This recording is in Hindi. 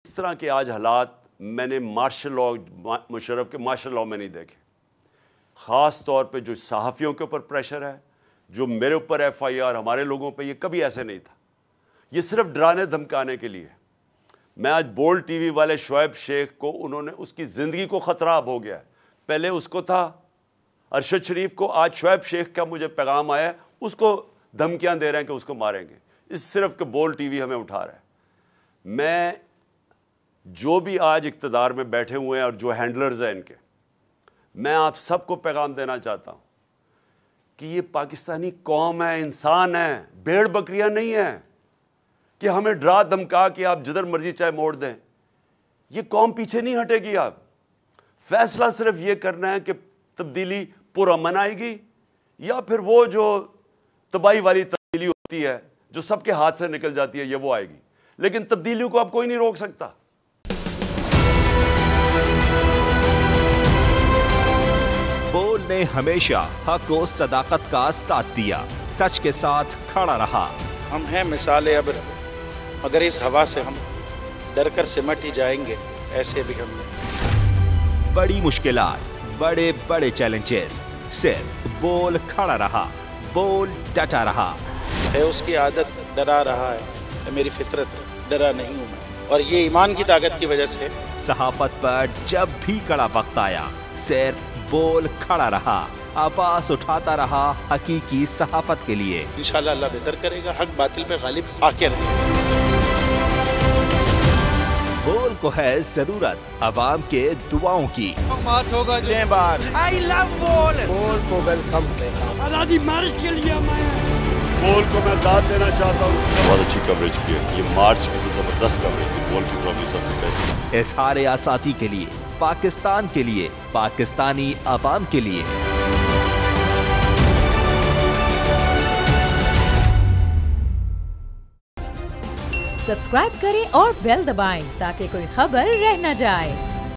इस तरह के आज हालात मैंने मार्शल लॉ, मुशर्रफ के मार्शल लॉ में नहीं देखे। ख़ास तौर पे जो सहाफ़ियों के ऊपर प्रेशर है, जो मेरे ऊपर FIR, हमारे लोगों पे, ये कभी ऐसे नहीं था। ये सिर्फ डराने धमकाने के लिए। मैं आज बोल्ड TV वाले शोएब शेख को, उन्होंने उसकी ज़िंदगी को ख़तरा अब हो गया है। पहले उसको था अरशद शरीफ को, आज शोएब शेख का मुझे पैगाम आया, उसको धमकियाँ दे रहे हैं कि उसको मारेंगे। इस सिर्फ के बोल्ड TV हमें उठा रहा है। मैं जो भी आज इक़्तिदार में बैठे हुए हैं और जो हैंडलर्स हैं इनके, मैं आप सबको पैगाम देना चाहता हूँ कि ये पाकिस्तानी कौम है, इंसान है, भेड़ बकरियां नहीं है कि हमें डरा धमका कि आप जिधर मर्जी चाहे मोड़ दें। ये कौम पीछे नहीं हटेगी। आप फैसला सिर्फ ये करना है कि तब्दीली पुरअमन आएगी या फिर वो जो तबाही वाली तब्दीली होती है जो सबके हाथ से निकल जाती है, ये वो आएगी। लेकिन तब्दीलियों को अब कोई नहीं रोक सकता। बोल्ड ने हमेशा हक और सदाकत का साथ दिया, सच के साथ खड़ा रहा। हम हैं मिसाल अब्र, मगर इस हवा से हम डर कर सिमट ही जाएंगे, ऐसे भी हम नहीं। बड़ी मुश्किलात, बड़े बड़े चैलेंजेस, सिर्फ बोल्ड खड़ा रहा, बोल्ड डटा रहा। है उसकी आदत डरा रहा है, मेरी फितरत डरा नहीं हूँ मैं, और ये ईमान की ताकत की वजह से। सहाफत पर जब भी कड़ा वक्त आया, सिर्फ बोल्ड खड़ा रहा, आवाज उठाता रहा हकीकी सहाफत के लिए। इंशाल्लाह अल्लाह बेहतर करेगा, हक बातिल पे गालिब आके रहे। बोल्ड को है जरूरत अवाम के दुआओं की। I love bold. बोल्ड को वेलकम देगा। आजादी मार्च के लिए बोल्ड को मैं दाद देना चाहता हूँ। बहुत अच्छी कवरेज की है, ये मार्च की तो जबरदस्त कवरेज थी। बोल्ड की प्रॉब्लम सबसे बेस्ट। इज़हार आसाती के लिए, पाकिस्तान के लिए, पाकिस्तानी अवाम के लिए। सब्सक्राइब करें और बेल दबाएं ताकि कोई खबर रह न जाए।